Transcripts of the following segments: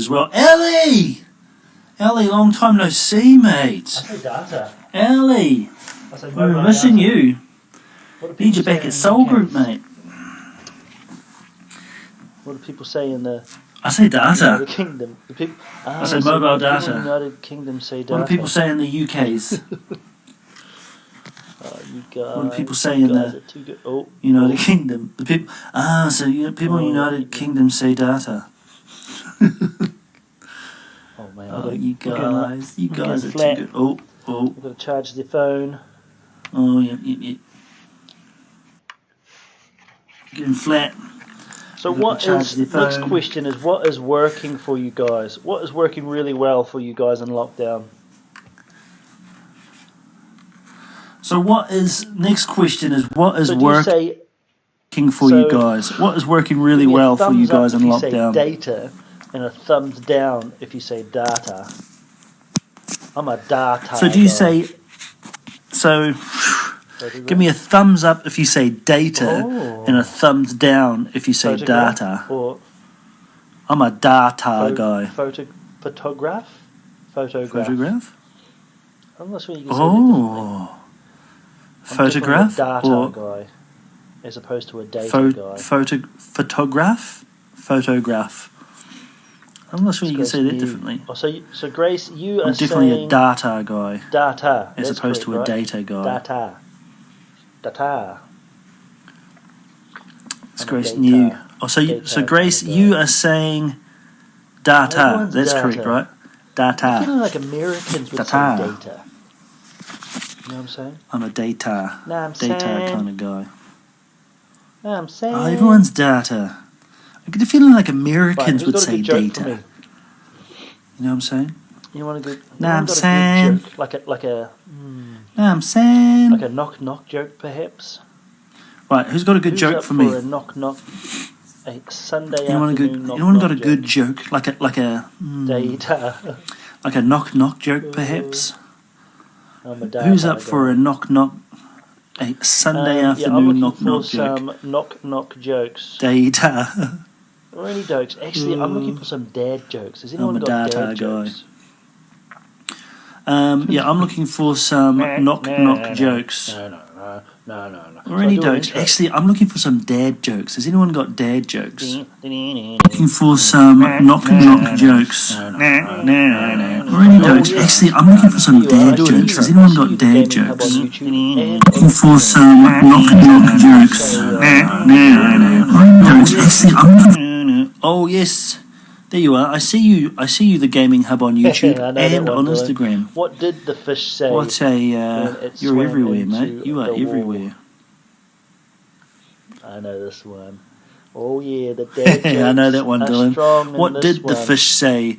as well. Ellie! Ellie, long time no see, mate. I say data. Ellie! I say We're mobile missing data. you. What do Need you people back say at in Soul the Group, UK? mate. What do people say in the I say data. United Kingdom? The people, I say so mobile people data. in the United Kingdom say data. What do people say in the UK's? Oh, you guys. What do people say you in guys the are too good. Oh, United Kingdom? The people. So people in the Oh, United Kingdom say data. oh man, Oh, you we're guys are getting too flat. good. Oh. We've got to charge the phone. Oh, yep. Getting flat. So We've got what to charge is the next phone. question is what is working for you guys? What is working really well for you guys in lockdown? So next question is what is So do you working say for you guys? What is working really give me a well for you thumbs up guys in if you lockdown? say data and a thumbs down if you say data? I'm a data So do you guy. say so give me a thumbs up if you say data and a thumbs down if you say photograph data. or I'm a data guy. photograph? Photograph? I'm not sure you can say that differently. Oh. I'm Photograph definitely a data or guy as opposed to a data guy. photograph? Photograph. I'm not sure you can say that Grace, differently. Oh, so Grace, you I'm are definitely saying a data guy data as that's opposed to a correct, right? data guy. Data. It's I'm a Grace data- new. Oh, so data Grace, kind of you guy. are saying data. Everyone's That's data. correct, right? I'm Data. feeling like Americans would say Data. data. You know what I'm saying? I'm a data. Know what I'm Data saying? kind of guy. Know what I'm saying? Oh, everyone's data. I get the feeling like Americans Right, who's would got a say good joke data. for me? You know what I'm saying? You want a good? Know what I'm got a saying? good joke, like a Know what I'm saying? like a knock joke, perhaps. Right, who's got a good Who's joke up for me? a knock, a Sunday Anyone afternoon knock anyone got a joke? good joke? Like a Data. like a knock joke, perhaps? I'm a data Who's up guy. for a Sunday I'm afternoon looking knock for joke? some knock jokes. Data. Or any jokes. Actually, I'm looking for some dad jokes. Has anyone I'm a got data dad guy. jokes? Yeah, I'm looking for some knock jokes. No. Or any jokes. Actually, I'm looking for some dad jokes. Has anyone got dad jokes? Looking for some knock jokes. Or any jokes. Actually, I'm looking for some dad jokes. Has anyone got dad jokes? Looking for some knock jokes. Or any jokes. Actually, I'm looking. Oh yes. There you are. I see you, the Gaming Hub on YouTube I know and that one, on Dylan. Instagram. What did the fish say? What when a it you're swam everywhere, into mate. You are the wall? everywhere. I know this one. Oh yeah, the dad jokes I know that one, are Dylan. strong in What this did the one. fish say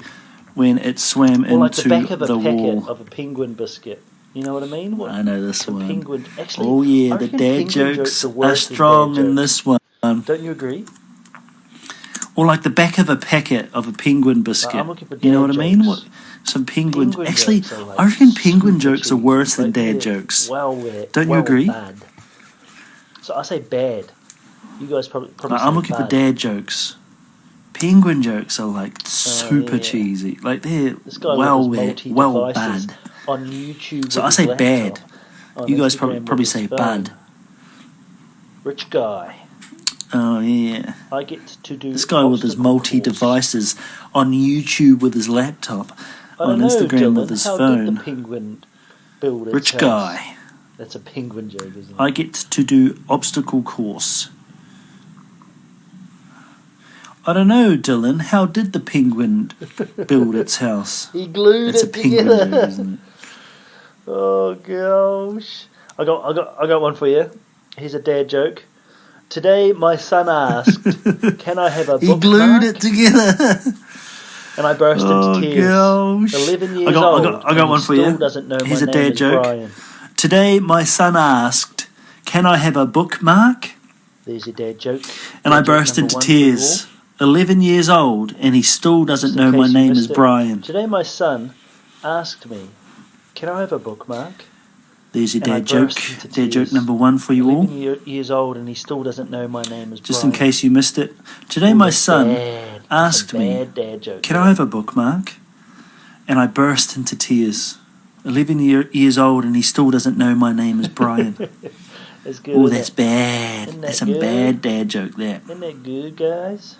when it swam Or like the into back of a the packet wall? of a penguin biscuit. You know what I mean? I know this the one. Penguin. Actually, Oh yeah, I the reckon dad penguin jokes are are worse than strong dad in jokes. this one. Don't you agree? Or like the back of a packet of a penguin biscuit. I'm looking for You know what dad I mean? jokes. Some penguin. Penguin Actually, jokes are like I reckon penguin super jokes are cheap. worse than Like, dad they're jokes. Well, Don't you agree? Bad. So I say bad. You guys probably Like, say I'm looking for bad. dad jokes. Penguin jokes are like super yeah. cheesy. Like they're This guy well with his well multi-devices bad. on YouTube. So with I his say laptop, bad. on You guys Instagram probably with say his phone. bad. Rich guy. Oh yeah. I get to do This guy with his obstacle multi-devices on YouTube with his laptop, course. I on don't know, Instagram Dylan, with his how phone. did the penguin build its Rich house? guy. That's a penguin joke, isn't it? I get to do obstacle course. I don't know, Dylan. How did the penguin build its house? He glued That's a it penguin together. joke, isn't it? Oh gosh. I got one for you. Here's a dad joke. Today my son asked, "Can I have a bookmark?" He glued it together. And I burst into tears. Gosh. 11 years I old. got one for you. Still doesn't know Here's my a name dad is joke. Brian. Today my son asked, "Can I have a bookmark?" There's your dad joke. And Dad I joke burst number into one for you tears. 11 years old, and he still doesn't Just in know my case you name missed is it. Brian. Today my son asked me, "Can I have a bookmark?" There's your And I dad joke. burst into Dad joke tears. number one for you all. 11 years old and he still doesn't know my name is Just Brian. in case you missed it. Today All my the son dad asked me, bad dad joke. can I have a bookmark? And I burst into tears. 11 years old and he still doesn't know my name is Brian. That's good. Oh, that's bad. Isn't that That's some good? bad dad joke there. Isn't that good, guys?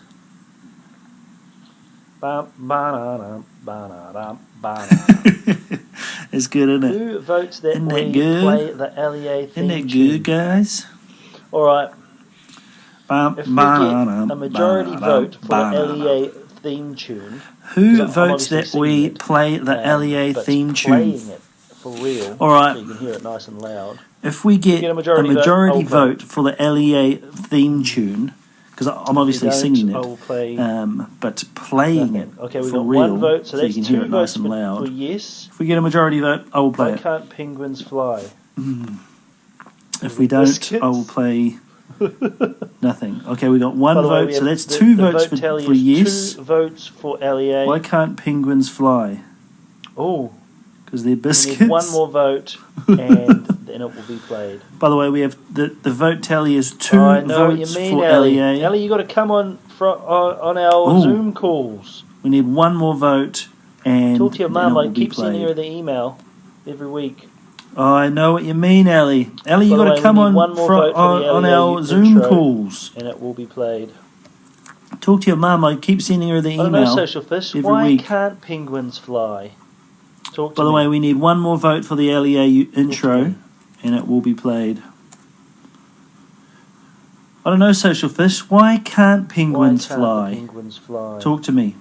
It's good, isn't it? Who votes that Isn't we that good? play the LEA theme Isn't that tune? good, guys? All right. If we get a majority vote for the LEA theme tune, who 'cause I'm votes obviously that singing we it, play the LEA but theme playing tune? it for real, All right. so you can hear it nice and loud. If we get a majority vote, vote for the LEA theme tune, because I'm obviously If we singing don't, I it, will play but playing nothing. it Okay, we've for got real, one vote, so you that's can hear two it nice votes and for loud. yes. If we get a majority vote, I will play Why it. can't penguins fly? If we don't, Biscuits? I will play nothing. Okay, we got one By the way, vote, we so have that's the- two the votes vote tally for is yes. 2 votes for LEA. Why can't penguins fly? Oh, Because they're we biscuits. need one more vote, and then it will be played. By the way, we have the vote tally is 2 I know what you votes mean, for Ellie. LEA. Ellie, you got to come on on our Ooh. Zoom calls. We need one more vote, and Talk to your then mum. it I will be keep sending played. her the email every week. Oh, I know what you mean, Ellie. Ellie, you By the got way, to come we need on one more vote for the on LEA our Zoom intro. calls. And it will be played. Talk to your mum. I keep sending her the I don't know, email Social Fish. every Why week. can't penguins fly? Talk to By the me. way, we need one more vote for the LEA intro, me. and it will be played. I don't know, Social Fish. Why can't penguins Why can't fly? the penguins fly? Talk to me.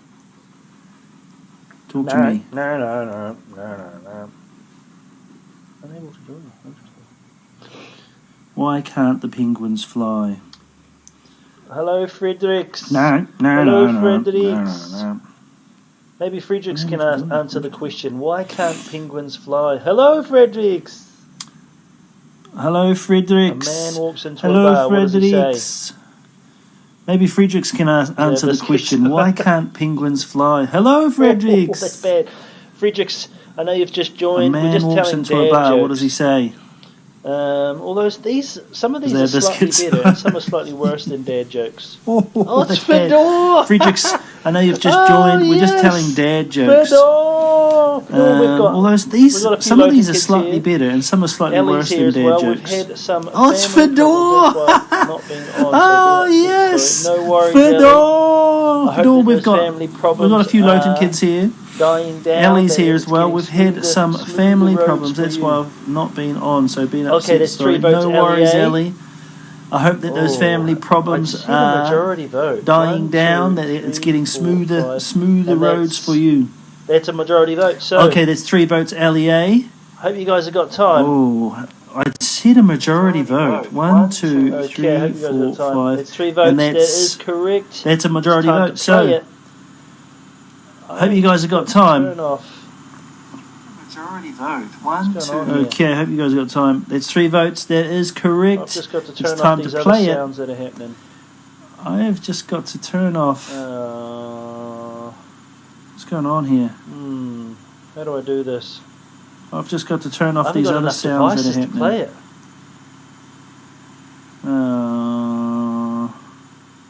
Talk to No, me. no. Unable to do it. Why can't the penguins fly? Hello, Fredericks. No. Hello, No. Fredericks. Maybe Fredericks can answer the question. Why can't penguins fly? Hello, Fredericks. Hello, A Fredericks. man walks into Hello, a bar. What does he say? Fredericks. Maybe Fredericks can answer the this question. question. Why can't penguins fly? Hello, Fredericks. That's bad. Fredericks, I know you've just A joined. We're man just walks telling into a dad bar. jokes. What does he say? Although some of these They're are slightly biscuits. better, and some are slightly worse than dad jokes. Oh, Oh, it's that's bad. Fedor! Fredericks, I know you've just Oh, joined. We're just yes. telling dad jokes. Fedor! We've got, although we've got a few some of these are local kids slightly here. better and some are slightly Ellie's worse here than as well. dad We've jokes. had some Oh, it's family Fedor! problems, that's why not being on. So Oh, being upset. yes! So no worries, Fedor! Ellie. I hope Fedor, that we've those got family problems we've got a few Lowton are kids here. dying down. Ellie's that here it's as well. getting We've had smoother- some smoother family roads problems. for That's you. why I've not been on. So being upset. Okay, that's 3 sorry. votes, No worries, LEA. Ellie. I hope that those family I problems just need a are majority vote. dying 1, down. 2, That it's 3, getting 4, smoother 5. smoother And roads for you. That's a majority vote. So, Okay, that's 3 votes LEA. hope you guys have got time. Oh, I said a majority vote. 1, 2, Okay, I 3, hope you guys 4, have got time. 5. It's 3 votes. And That is correct. That's a majority It's time vote. to play So, it. I hope you guys have got time. Turn off. Majority vote. 1, What's 2. going on here? Okay, I hope you guys have got time. That's 3 votes. That is I've correct. just got to It's turn time off these to other play it. sounds that are happening. I have just got to turn off. What's going on here? How do I do this? I've just got to turn I off haven't these got other enough sounds that devices are to play happening. it.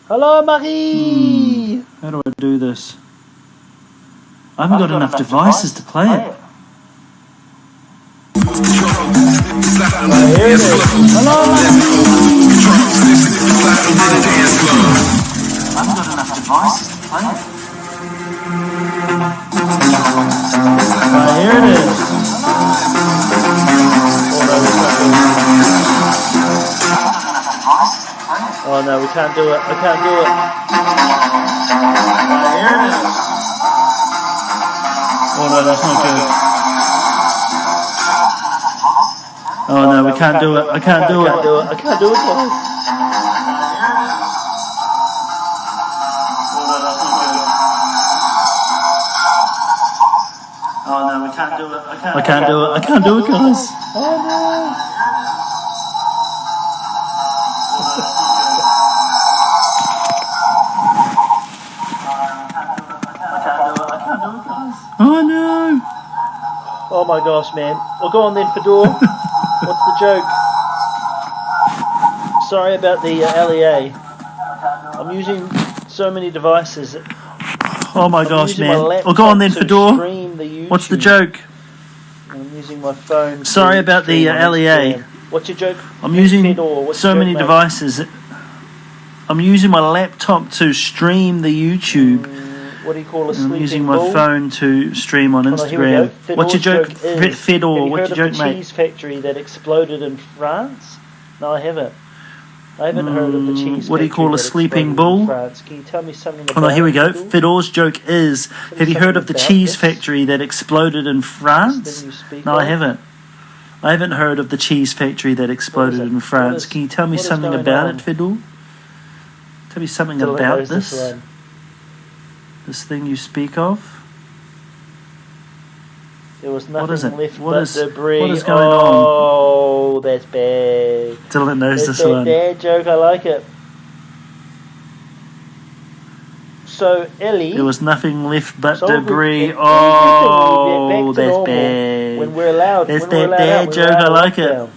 Hello, Marie! How do I do this? I haven't got enough devices to play it. Here it is. Hello, I haven't got enough devices to play it. Here it is. Oh no, we can't do it. I can't do it. Here it is. Oh no, that's not good. Oh no, we can't do it. I can't do it. I can't do it, guys. Oh no, we can't do it. I can't do it. I can't do it, guys. Oh no. Oh no. Oh my gosh, man. Well, go on then, Fedor. What's the joke? Sorry about the LEA. I'm using so many devices. Oh my gosh, man. Oh, go on then, Fedor. What's the joke? I'm using my phone. Sorry about the LEA. What's your joke? I'm using so many devices. I'm using my laptop to stream the YouTube. What do you call a sleeping bull? I'm using my phone to stream on Instagram. What's your joke, Fedor? What's your joke, mate? Have you heard of the cheese factory that exploded in France? No, I haven't. I haven't heard of the cheese factory. What do you call a sleeping bull? Can you tell me something about it? Oh, here we go. Fedor's joke is, have you heard of the cheese factory that exploded in France? No, I haven't. I haven't heard of the cheese factory that exploded in France. Can you tell me something about it, Fedor? Tell me something about this. This thing you speak of? There was nothing left but debris. What is going on? Oh, that's bad. Dylan knows this one. That's a dad joke, I like it. So, Ellie... There was nothing left but debris. Oh, that's bad. When we're allowed. That's that dad joke, I like it.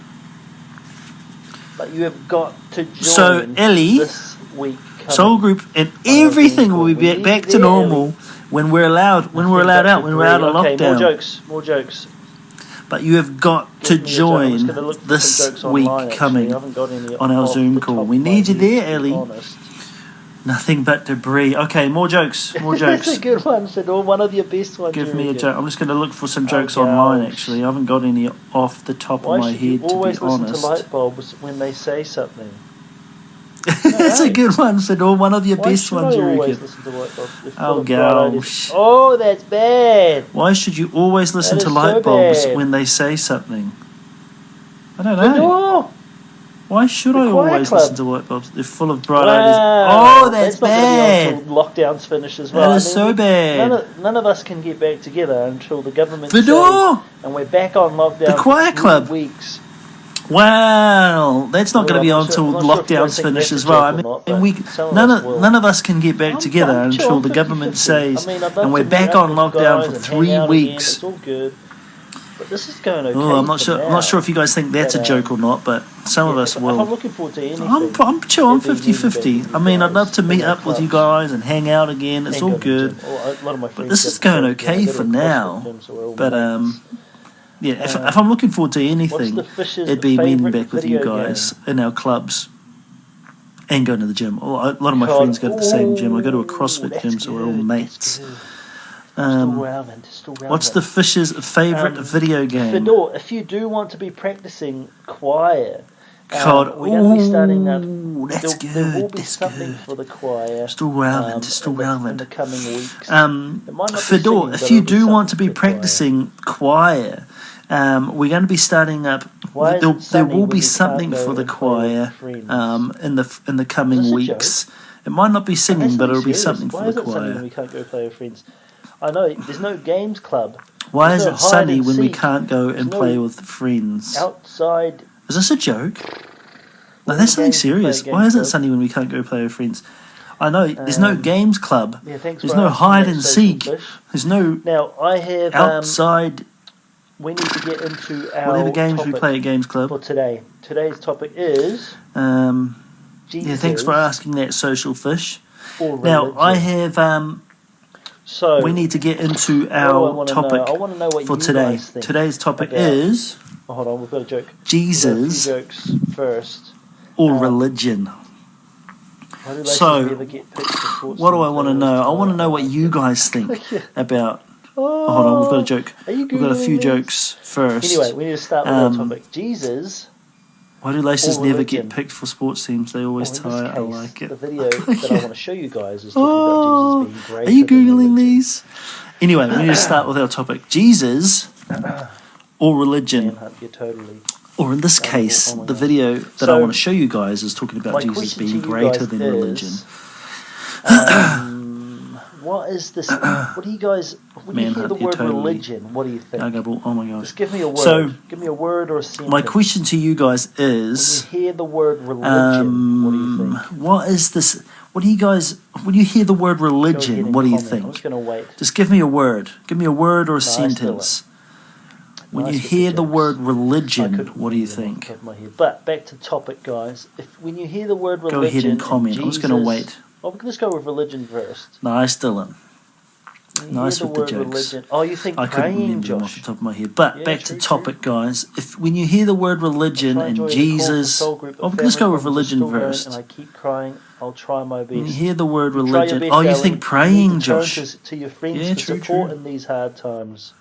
But you have got to join Ellie, this week. Soul Group and everything will be back to normal when we're allowed. When we're allowed out. When we're out of lockdown. More jokes. But you have got to join this week coming on our Zoom call. We need you there, Ellie. Nothing but debris. Okay, more jokes. That's a good one, Fedor. One of your best ones. Give me a joke. I'm just going to look for some jokes online, actually. I haven't got any off the top of my head, to be honest. Why should you always listen to light bulbs when they say something? That's a good one, Fedor. One of your best ones, you reckon. Oh, gosh. Oh, that's bad. Why should you always listen to light bulbs when they say something? I don't know. Fedor. Why should I always listen to light bulbs? They're full of bright ideas. Oh, that's bad. Not until lockdowns finish as well. That is so bad. None of us can get back together until the government Fedor! And we're back on lockdown the Choir for 3 Club. weeks. Well, that's not going to be on until lockdowns finish as well. None of us can get back together until the government says, and we're back on lockdown for 3 weeks. It's all good. But this is going okay. I'm not sure if you guys think that's a joke or not, but some of us will. I'm looking forward to anything. I'm chill. I'm 50-50. I mean, I'd love to meet up with you guys and hang out again. It's all good. But this is going okay for now. But yeah, if I'm looking forward to anything, it'd be meeting back with you guys in our clubs and going to the gym. A lot of my friends go to the same gym. I go to a CrossFit gym, so we're all mates. What's the Fish's favourite video game? Fedor, if you do want to be practicing choir, we're going to be starting up. There will be That's something good. for the choir. Still relevant. In the coming weeks. Fedor, if you do want to be practicing choir, we're going to be starting up. There will be something for the choir in the coming weeks. It might not be singing, but it'll be something for the choir. Why is it sunny when we can't go play with friends? I know, there's no games club. Why is it sunny when we can't go and play with friends? Outside. Is this a joke? No, that's something serious. Why is it sunny when we can't go play with friends? I know, there's no games club. There's no hide and seek. There's no outside. We need to get into our whatever games we play at Games Club. For today. Today's topic is... yeah, thanks for asking that, Social Fish. Now, I have... So we need to get into our topic for today. Today's topic is... Oh, hold on, we've got a joke. Jesus jokes first. Or religion. So, what do I want to know? I want to know what you guys think about... Oh, hold on, we've got a joke. We've got a few jokes first. Anyway, we need to start with our topic. Jesus. Why do laces never get picked for sports teams? They always tie. I like it. The video that I want to show you guys is talking about Jesus being great. Are you Googling these? Anyway, we need to start with our topic. Jesus or religion. Or in this case, the video that I want to show you guys is talking about Jesus being greater than religion. What is this? What do you guys? When you hear the word religion, what do you think? Oh my gosh! Just give me a word. So, give me a word or a sentence. My question to you guys is: when you hear the word religion, what do you think? What is this? What do you guys? When you hear the word religion, what do you think? I'm just going to wait. Just give me a word. Give me a word or a sentence. When you hear the word religion, what do you think? But back to topic, guys. When you hear the word religion, go ahead and comment. I'm just going to wait. Well, let's go with religion first. Nice, Dylan. Nice the with the word jokes. religion. Oh, you think I couldn't praying, remember them off Josh? the top of my head. But Yeah, back true, to topic, true. guys. When you hear the word religion and Jesus, let's go with religion first. And I keep crying. I'll try my best. When you hear the word You try your religion, best, oh, you Alan. think praying, You need to turn Josh? to your friends Yeah, for true, support true. in these hard times.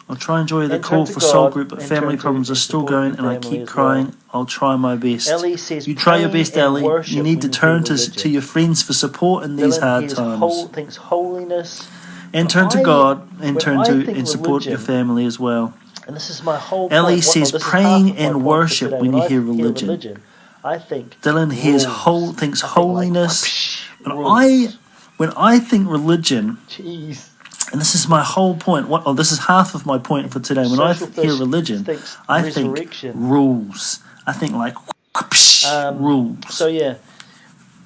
I'll try and enjoy the And call turn to for soul God, group, but and family turn to problems are and still support going, your and I family keep as crying. well. I'll try my best. Ellie says, You try your praying best, and Ellie. worship You need when to you turn hear to religion. your friends for support in these Dylan hard times. thinks holiness. And turn to God and when turn I to think and support your religion, famy as well. and this is my whole Ellie point. says This is praying half of my and point for worship today. when you I hear religion. I think Dylan rules. thinks I think holiness. rules. When I think religion, Jeez. and this is my whole point. This is half of my point for today. When I hear religion, I think rules. I think like rules. So yeah.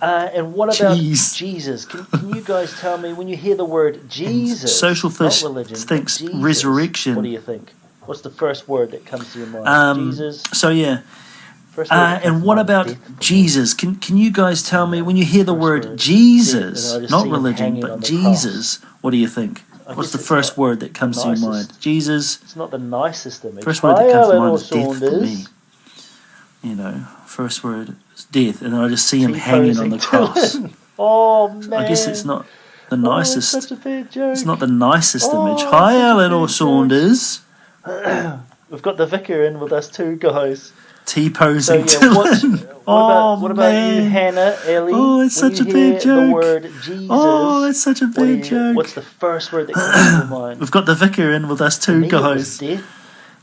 And what about Jeez. Jesus? Can you guys tell me, when you hear the word Jesus, and Social Fish not religion, thinks Jesus, resurrection. what do you think? What's the first word that comes to your mind? Jesus. So yeah. First word that comes And to what mind, about death, Jesus? Can you guys tell me, when you hear the First word word, Jesus, death, and I just not see him religion, hanging but on the Jesus, what do you think? I What's guess the it's first not word that comes the to your nicest. mind? Jesus. It's not the nicest image. First word that comes to mind is death Saunders. for me. You know, first word is death, and then I just see him hanging on the cross. Oh man! I guess it's not the nicest. It's such a bad joke. It's not the nicest image. Oh, Hi, such a Eleanor bad Saunders. We've got the vicar in with us too, guys. T-posing So yeah, what about you, man. Hannah, Ellie? Oh, it's when such you a hear bad joke. The word Jesus. Oh, it's such a bad joke. What's the first word that comes to your mind? We've got the vicar in with us For too, me, it was guys. death.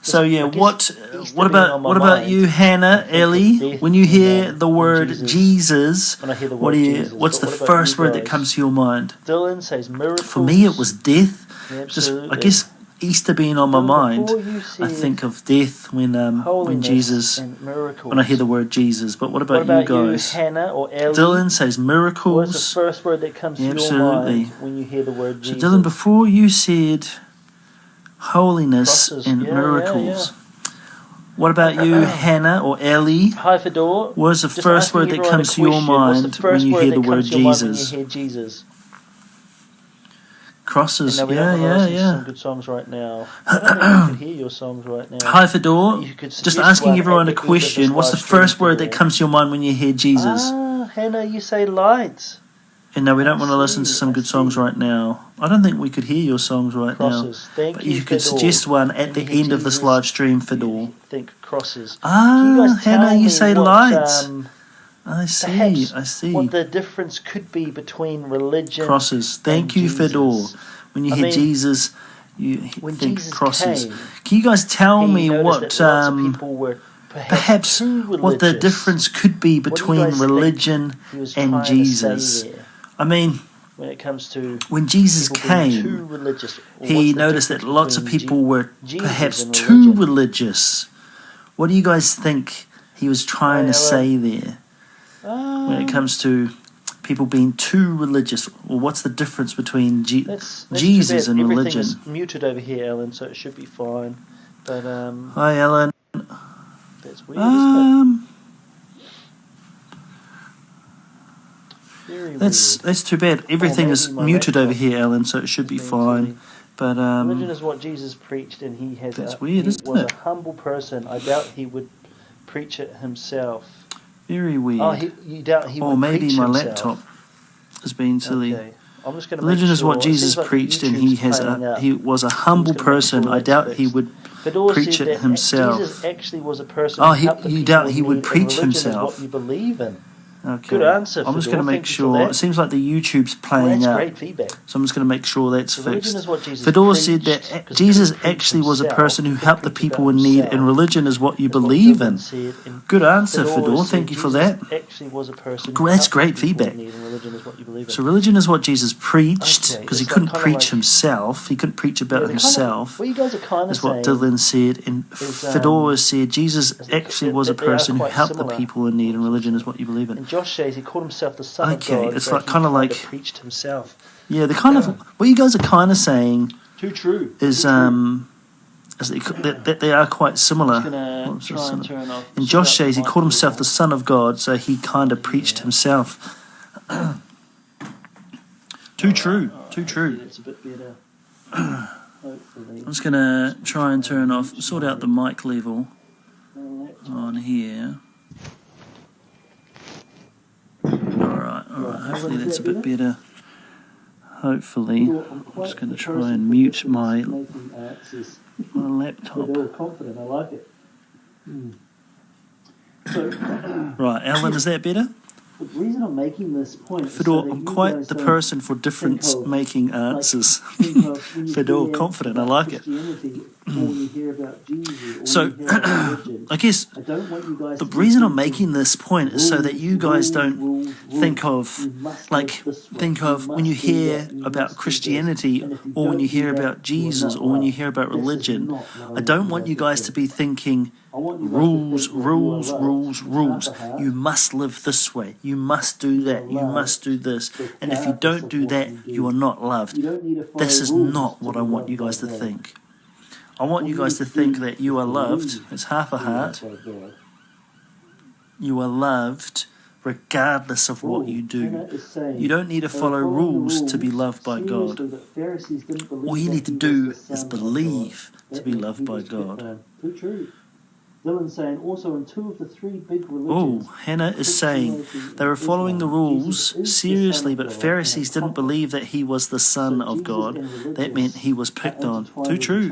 So yeah, I guess what about you, Hannah, Ellie? When you hear the word Jesus, when I hear the word Jesus, what's the first word that comes to your mind? Dylan says miracles. For me, it was death. Absolutely. I guess Easter being on my mind, I think of death when Jesus, when I hear the word Jesus. But what about you guys? Hannah or Ellie? Dylan says miracles. What's the first word that comes to your mind when you hear the word Jesus? So Dylan, before you said holiness and miracles. What about you, Hannah or Ellie? Hi, Fedor. What's the first word that comes to your mind when you hear the word Jesus? Crosses. Yeah. Some good songs right now. I don't think you can hear your songs right now. Hi, Fedor. Just asking everyone a question. What's the first word that comes to your mind when you hear Jesus? Hannah, you say light. And no, we don't want to listen to some good songs right now. I don't think we could hear your songs right now. But you could suggest one at the end of this live stream, Fedor. Think crosses. Hannah, you say lights. I see. What the difference could be between religion crosses. Thank you, Fedor. When you hear Jesus, you think crosses. Can you guys tell me what perhaps what the difference could be between religion and Jesus? I mean, when it comes to when Jesus came, he noticed that lots of people were perhaps too religious. What do you guys think he was trying to say there? When it comes to people being too religious, or what's the difference between Jesus and religion? Everything is muted over here, Ellen, so it should be fine. But hi, Ellen. That's weird, isn't it? Very that's too bad. Everything is muted over here, Ellen, so it should be fine. But religion is what Jesus preached, and he was a humble person. I doubt he would preach it himself. Very weird. Oh, you doubt he would maybe preach my himself. laptop has been silly. Okay. I'm just going to religion is what Jesus preached, and he was a humble person. I doubt he would preach it himself. Jesus actually was a person. You doubt he would preach himself. Is what you believe in. Okay. Good answer. I'm just going to make sure. It seems like the YouTube's playing out. Great feedback. So I'm just going to make sure that's fixed. Is what Jesus Fedor said that Jesus actually was a person who helped the people in need, and religion is what you believe in. Good answer, Fedor. Thank you for that. Actually was a person. That's great feedback. So religion is what Jesus preached, because he couldn't preach himself. He couldn't preach about himself. What you guys are kind of is what Dylan said, and Fedor said Jesus actually was a person who helped the people in need, and religion is what you believe in. Josh says he called himself the Son of God. It's like kind of like preached himself. Yeah, the kind of what you guys are kind of saying. Too true. Is that they are quite similar. And Josh says he called himself the Son of God, so he kind of preached himself. Too true. It's a bit better. Hopefully. I'm just going to try and sort out the mic level on here. Alright, hopefully that's a bit better. Hopefully. I'm just going to try and mute my laptop. They're all confident, I like it. So, right, Alan, is that better? The reason I'm making this point is Fedor, I'm quite the person for difference-making answers. Fedor, confident, I like it. So, I guess the reason I'm making this point is so that you guys don't think of when you hear about Christianity or when you hear about Jesus or when you hear about religion, I don't want you guys to be thinking, rules. You must live this way. You must do that. You must do this. And if you don't do that, you are not loved. This is not what I want you guys to think. I want you guys to think that you are loved. It's half a heart. You are loved regardless of what you do. You don't need to follow rules to be loved by God. All you need to do is believe to be loved by God. Dylan's saying also in 2 of the 3 big religions. Hannah is saying they were following the rules seriously, but Pharisees didn't believe that he was the Son of God. That meant he was picked on. Too true.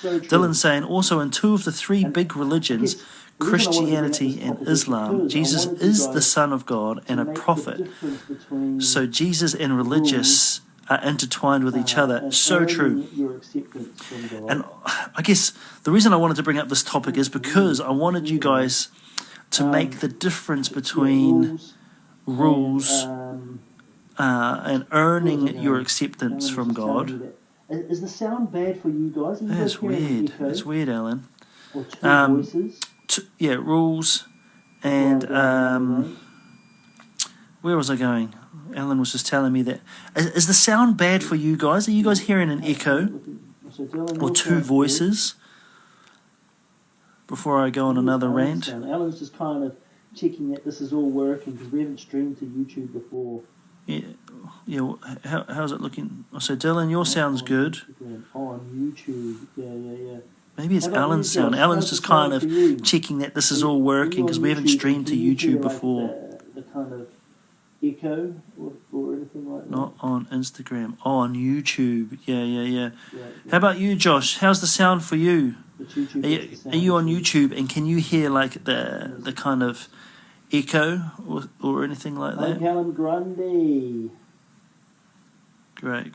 Dylan's saying also in 2 of the 3 big religions, Christianity and Islam, Jesus is the Son of God and a prophet. So Jesus and religious are intertwined with each other. So true. And I guess the reason I wanted to bring up this topic is because I wanted you guys to make the difference between rules and earning your acceptance from God. Is the sound bad for you guys? That's weird. It's weird, Alan. Rules and where was I going? Alan was just telling me that. Is the sound bad for you guys? Are you guys hearing an echo or 2 voices? Before I go on another rant. Alan's just kind of checking that this is all working because we haven't streamed to YouTube before. Yeah. How's it looking? So Dylan, your sound's good. On YouTube. Yeah. Maybe it's Alan's sound. Alan's just kind of checking that this is all working because we haven't streamed to YouTube before. The kind of echo or anything like that? Not on Instagram. On YouTube. Yeah. How about you, Josh? How's the sound for you? Are you on YouTube and can you hear like the kind of echo or anything like that? Callum Grundy. Great.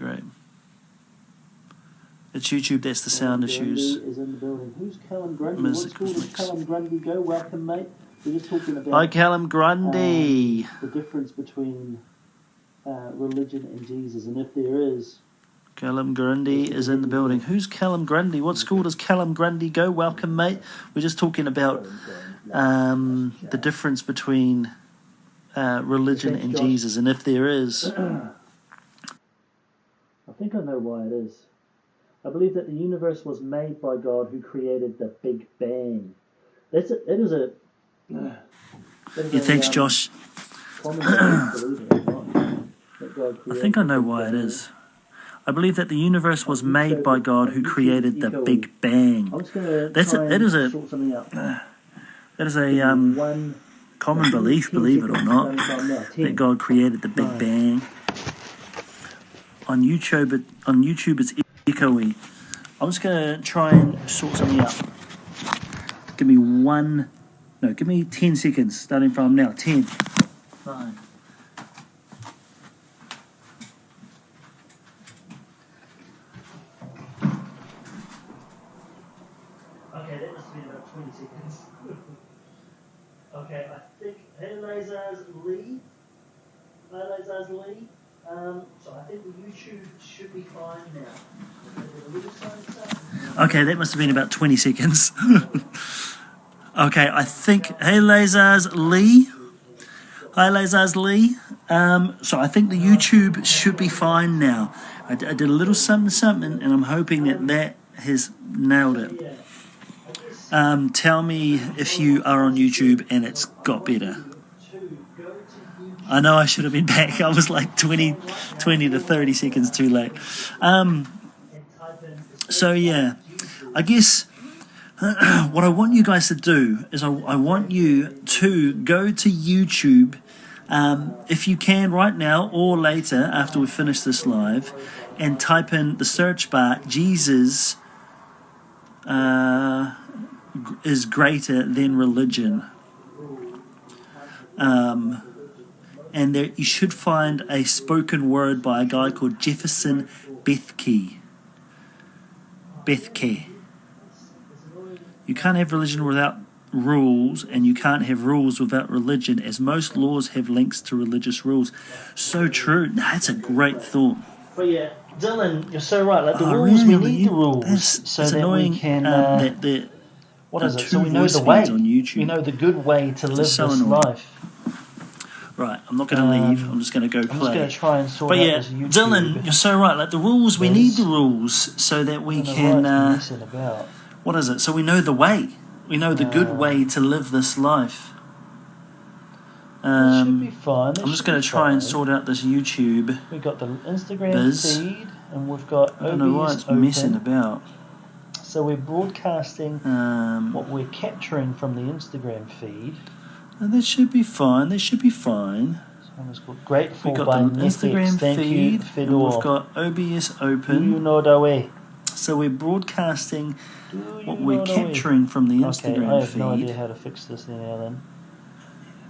It's YouTube, that's the sound issues. Is in the building. Who's Callum Grundy? What school does Callum Grundy go? Welcome, mate. We're just talking about... Hi, Callum Grundy. The difference between religion and Jesus, and if there is... Callum Grundy is in the building. Who's Callum Grundy? What school does Callum Grundy go? Welcome, mate. We're just talking about the difference between religion and Jesus, and if there is... I think I know why it is. I believe that the universe was made by God who created the Big Bang. Thanks, Josh. I think I know why it is. I believe that the universe was made by God who created the Big Bang. That is a common belief, believe it or not, that God created the Big Bang. On YouTube it's echoey. I'm just going to try and sort something out. Give me 10 seconds, starting from now. 10, 9. Okay, that must have been about 20 seconds. Okay, I think, hey Lasers Leigh. So I think the YouTube should be fine now. Okay, that must have been about 20 seconds. Okay, I think, hey Lasers Leigh. Hi Lasers Leigh. So I think the YouTube should be fine now. I did a little something, and I'm hoping that has nailed it. Tell me if you are on YouTube and it's got better. I know I should have been back. I was like 20 to 30 seconds too late. So yeah, I guess what I want you guys to do is I want you to go to YouTube, if you can right now or later after we finish this live, and type in the search bar, Jesus is greater than religion. And there you should find a spoken word by a guy called Jefferson Bethke. You can't have religion without rules, and you can't have rules without religion, as most laws have links to religious rules. So true. That's a great thought. But yeah, Dylan, you're so right. Like the rules, we need the rules so that annoying, we can. What is it? So we know the way. On YouTube. We know the good way to live this life. Right, I'm not going to leave. I'm just going to go play. I'm just going to try and sort out this YouTube. Dylan, you're so right. Like the rules, we need the rules so that we can. What is it? So we know the way. We know the good way to live this life. It should be fine. I'm just going to try and sort out this YouTube. We've got the Instagram feed, and we've got OBS I don't know why it's messing about. So we're broadcasting what we're capturing from the Instagram feed. That should be fine. This should be fine. This called Grateful We've got by the Instagram feed, and we've got OBS open. Do you know the way? So we're broadcasting what we're capturing from the Instagram feed. I have no idea how to fix this now then.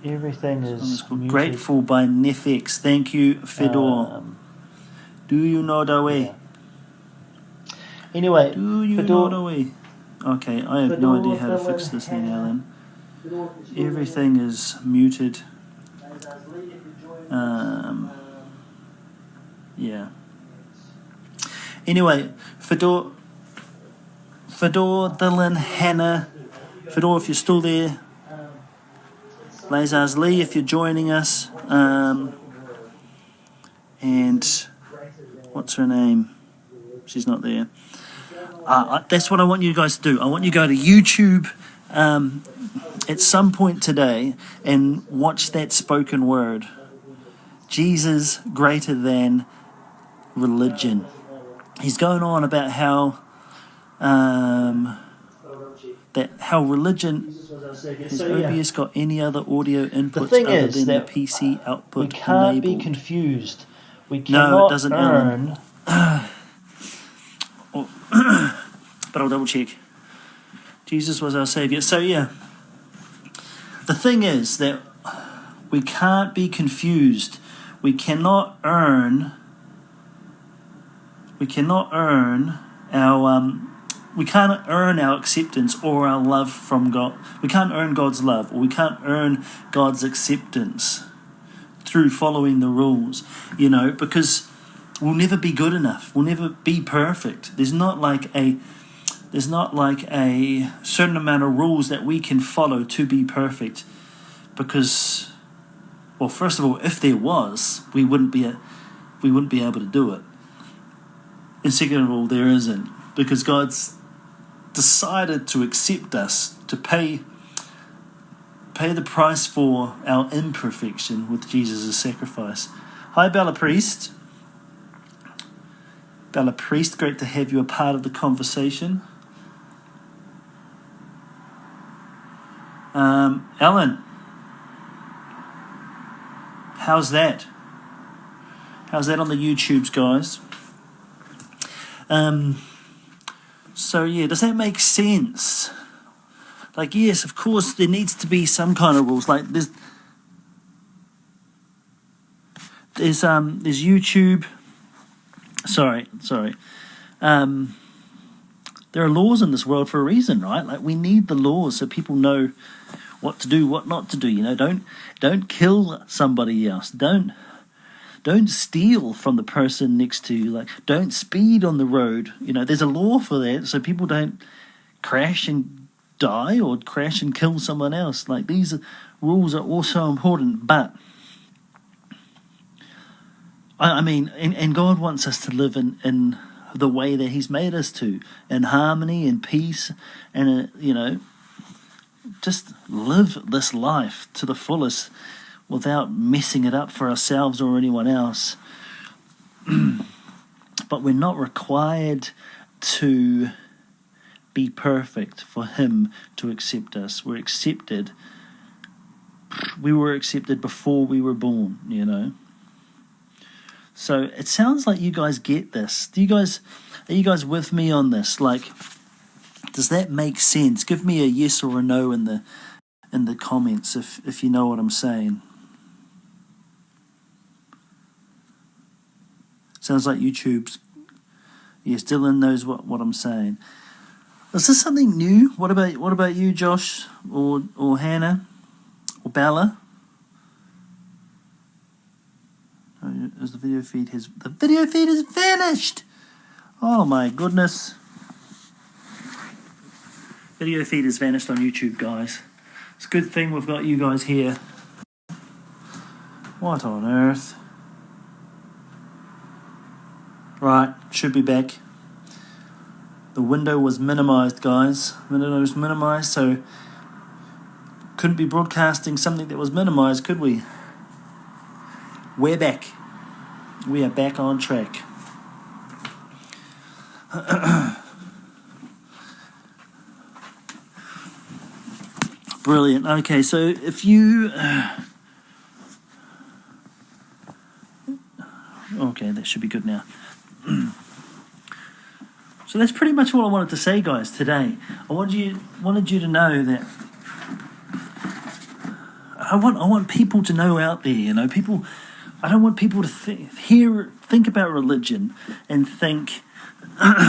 Everything is called Grateful by Nefex. Thank you, Fedor. Do you know the way? Yeah. Anyway, do you know the way? Okay, I have no idea how to fix this now then. Everything is muted. Yeah. Anyway, Fedor, Dylan, Hannah, Fedor, if you're still there, Leigh, if you're joining us, and what's her name? She's not there. That's what I want you guys to do. I want you to go to YouTube at some point today and watch that spoken word. Jesus greater than religion. He's going on about how religion has OBS got any other audio inputs other than the PC output. We can't enabled. be confused. We cannot no, it doesn't earn. But I'll double check. Jesus was our Savior. So yeah, the thing is that we can't be confused. We cannot earn our acceptance or our love from God. We can't earn God's love, or we can't earn God's acceptance through following the rules, because we'll never be good enough. We'll never be perfect. There's not like a certain amount of rules that we can follow to be perfect, because, well, first of all, if there was, we wouldn't be able to do it. And second of all, there isn't, because God's decided to accept us, to pay the price for our imperfection with Jesus' sacrifice. Hi, Bella Priest. Bella Priest, great to have you a part of the conversation. Ellen, how's that? How's that on the YouTubes, guys? So yeah, does that make sense? Like, yes, of course, there needs to be some kind of rules. Like there's YouTube. Sorry. There are laws in this world for a reason, right? Like, we need the laws so people know what to do, what not to do. Don't kill somebody else. Don't steal from the person next to you. Like, don't speed on the road. There's a law for that, so people don't crash and die or crash and kill someone else. Like, these rules are also important, but I mean, and God wants us to live in the way that He's made us to, in harmony and peace, and just live this life to the fullest without messing it up for ourselves or anyone else. But we're not required to be perfect for him to accept us. We're accepted. We were accepted before we were born, you know. So it sounds like you guys get this. Are you guys with me on this? Like, does that make sense? Give me a yes or a no in the comments if you know what I'm saying. Sounds like YouTube's... Yes, Dylan knows what I'm saying. Is this something new? What about you, Josh, or Hannah, or Bella? As the video feed has vanished. Oh my goodness. Video feed has vanished on YouTube, guys. It's a good thing we've got you guys here. What on earth? Right, should be back. The window was minimized, guys. The window was minimized, so couldn't be broadcasting something that was minimized, could we? We're back. We are back on track. Brilliant. Okay, so if you... okay, that should be good now. So that's pretty much what I wanted to say, guys, today. I wanted you to know that I want people to know out there, you know, people. I don't want people to think about religion and think,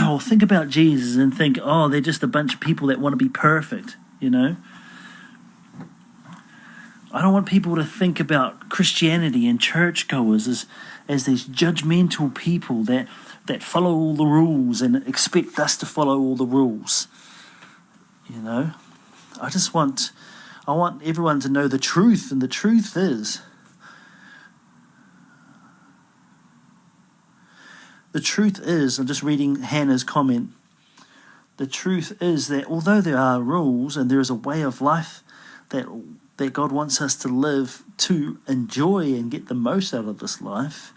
or think about Jesus and think, oh, they're just a bunch of people that want to be perfect, you know. I don't want people to think about Christianity and churchgoers as these judgmental people that follow all the rules and expect us to follow all the rules. You know, I want everyone to know the truth, and the truth is, I'm just reading Hannah's comment, the truth is that although there are rules and there is a way of life that God wants us to live to enjoy and get the most out of this life,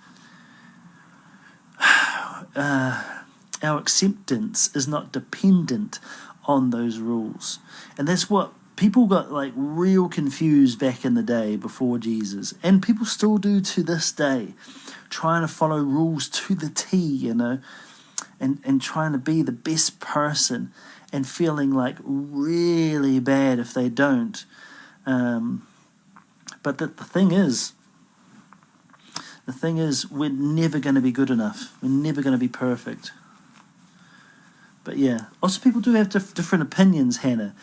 our acceptance is not dependent on those rules. And that's what people got like real confused back in the day before Jesus, and people still do to this day, trying to follow rules to the T, you know, and trying to be the best person and feeling like really bad if they don't. But the thing is, we're never going to be good enough. We're never going to be perfect. But yeah, lots of people do have different opinions, Hannah.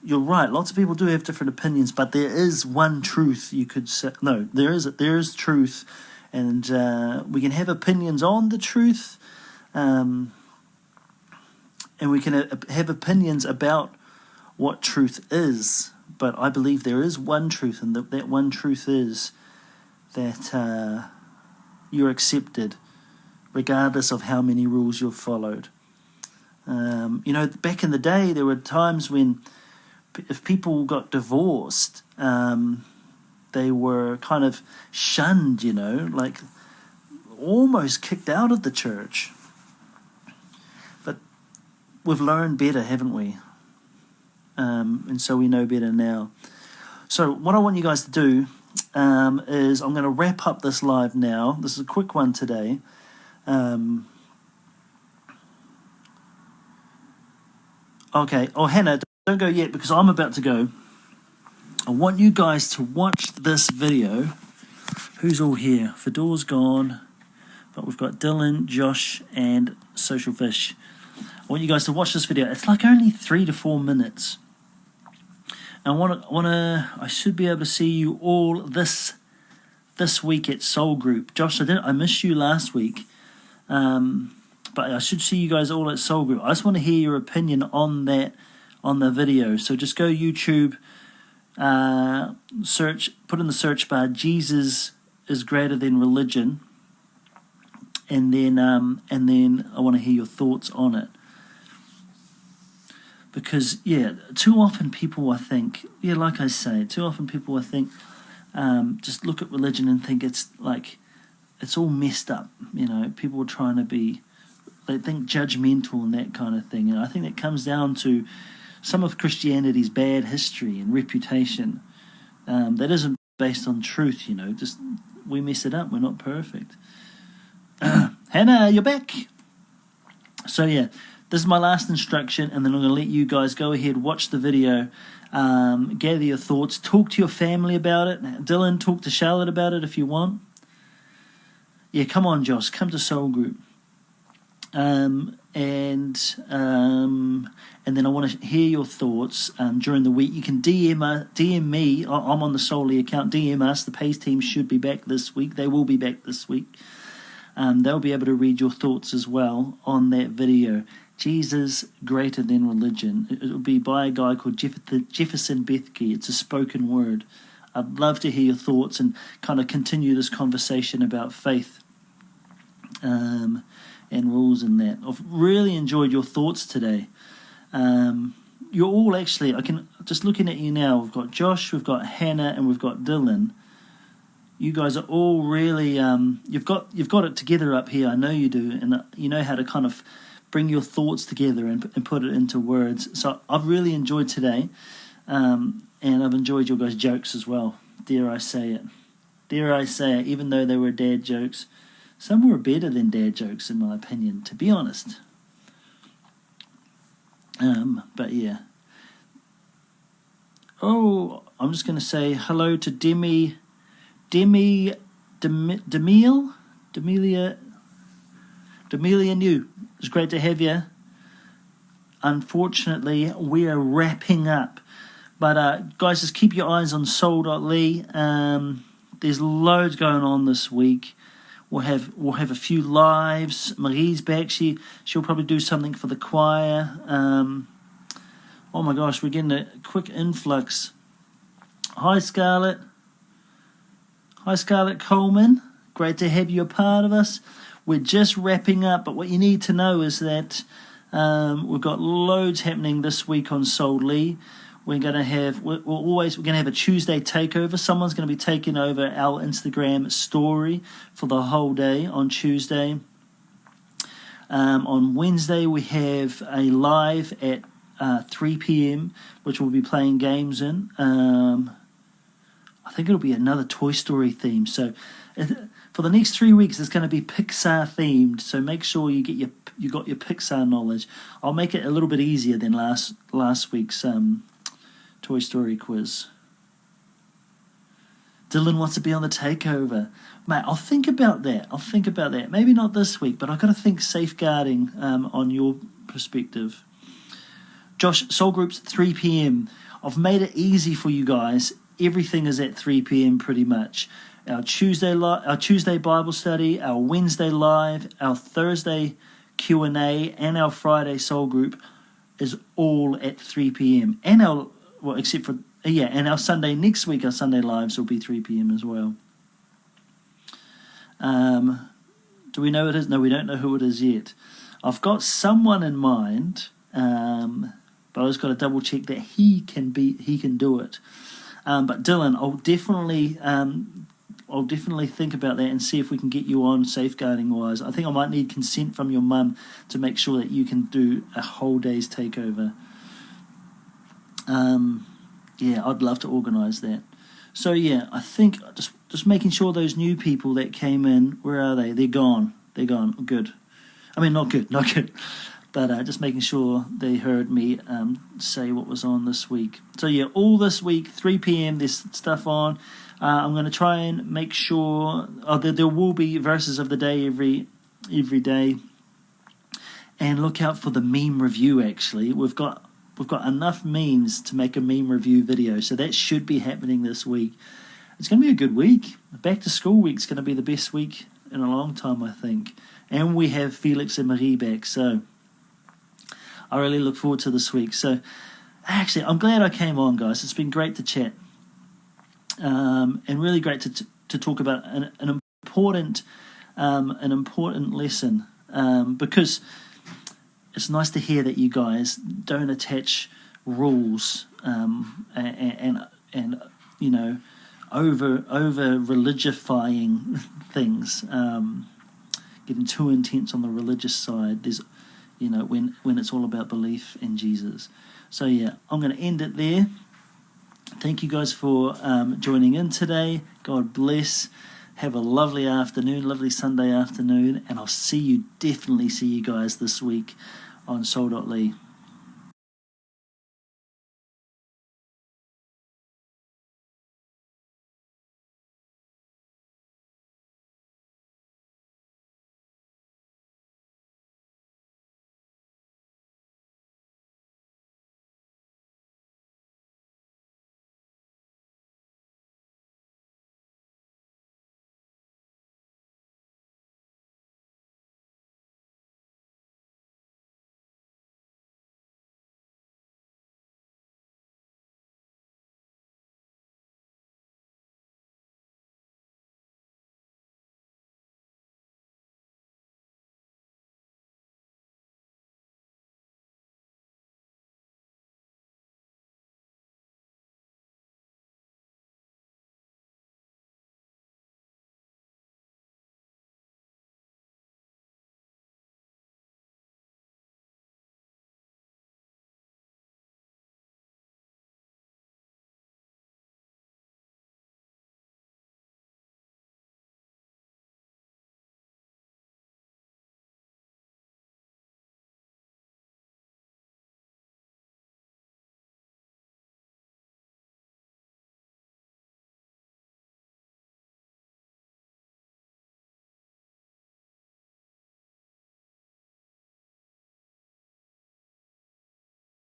You're right, lots of people do have different opinions, but there is one truth you could say. No, there is truth, and we can have opinions on the truth, and we can have opinions about what truth is. But I believe there is one truth, and that one truth is that you're accepted, regardless of how many rules you've followed. You know, back in the day, there were times when if people got divorced, they were kind of shunned, you know, like almost kicked out of the church. But we've learned better, haven't we? And so we know better now. So what I want you guys to do is I'm going to wrap up this live now. This is a quick one today. Okay. Oh, Hannah, don't go yet because I'm about to go. I want you guys to watch this video. Who's all here? Fedor's gone, but we've got Dylan, Josh, and Social Fish. I want you guys to watch this video. It's like only 3 to 4 minutes. I should be able to see you all this week at Soul Group. Josh, I missed you last week, but I should see you guys all at Soul Group. I just want to hear your opinion on the video. So just go YouTube, put in the search bar Jesus is greater than religion, and then I want to hear your thoughts on it. Because, too often people, I think, like I say, just look at religion and think it's all messed up. People are trying to they think judgmental and that kind of thing. And I think that comes down to some of Christianity's bad history and reputation. That isn't based on truth, just we mess it up. We're not perfect. Hannah, you're back. So yeah, this is my last instruction, and then I'm going to let you guys go ahead, watch the video, gather your thoughts, talk to your family about it. Dylan, talk to Charlotte about it if you want. Yeah, come on, Josh, come to Soul Group. And then I want to hear your thoughts during the week. You can DM me. I'm on the Soul account. DM us. The Pays team should be back this week. They will be back this week. They'll be able to read your thoughts as well on that video. Jesus Greater Than Religion. It will be by a guy called Jefferson Bethke. It's a spoken word. I'd love to hear your thoughts and kind of continue this conversation about faith and rules and that. I've really enjoyed your thoughts today. You're all actually, just looking at you now, we've got Josh, we've got Hannah, and we've got Dylan. You guys are all really, you've got it together up here. I know you do, and you know how to kind of bring your thoughts together and put it into words. So I've really enjoyed today, and I've enjoyed your guys' jokes as well. Dare I say it? Even though they were dad jokes, some were better than dad jokes in my opinion, to be honest. But yeah. Oh, I'm just going to say hello to Demelia. New. It's great to have you. Unfortunately, we are wrapping up. But guys, just keep your eyes on soul.ly. There's loads going on this week. We'll have a few lives. Marie's back. She'll probably do something for the choir. Oh my gosh, we're getting a quick influx. Hi Scarlett Coleman. Great to have you a part of us. We're just wrapping up, but what you need to know is that we've got loads happening this week on Soul.ly. We're going to have a Tuesday takeover. Someone's going to be taking over our Instagram story for the whole day on Tuesday. On Wednesday, we have a live at 3 p.m., which we'll be playing games in. I think it'll be another Toy Story theme. So for the next 3 weeks, it's going to be Pixar themed. So make sure you got your Pixar knowledge. I'll make it a little bit easier than last week's Toy Story quiz. Dylan wants to be on the takeover. Mate, I'll think about that. Maybe not this week, but I've got to think safeguarding on your perspective. Josh, Soul Group's 3 p.m. I've made it easy for you guys. Everything is at 3 p.m. pretty much. Our Tuesday Bible study, our Wednesday live, our Thursday Q&A, and our Friday Soul Group is all at 3 p.m. And our Sunday next week, our Sunday lives will be 3 p.m. as well. Do we know who it is? No, we don't know who it is yet. I've got someone in mind, but I've just got to double check that he can do it. But Dylan, I'll definitely think about that and see if we can get you on safeguarding wise. I think I might need consent from your mum to make sure that you can do a whole day's takeover. Yeah, I'd love to organise that. So yeah, I think just making sure those new people that came in, where are they? They're gone. Good. I mean, not good. But just making sure they heard me say what was on this week. So yeah, all this week, 3 p.m. there's stuff on. I'm going to try and make sure there will be verses of the day every day. And look out for the meme review. Actually, we've got enough memes to make a meme review video, so that should be happening this week. It's going to be a good week. Back to school week's going to be the best week in a long time, I think. And we have Felix and Marie back, so I really look forward to this week. So actually, I'm glad I came on, guys. It's been great to chat, and really great to talk about an important lesson, because it's nice to hear that you guys don't attach rules, and you know, over religifying things, getting too intense on the religious side. There's, when it's all about belief in Jesus. So yeah, I'm going to end it there. Thank you guys for joining in today. God bless. Have a lovely afternoon, lovely Sunday afternoon, and I'll definitely see you guys this week on Soul.Leigh.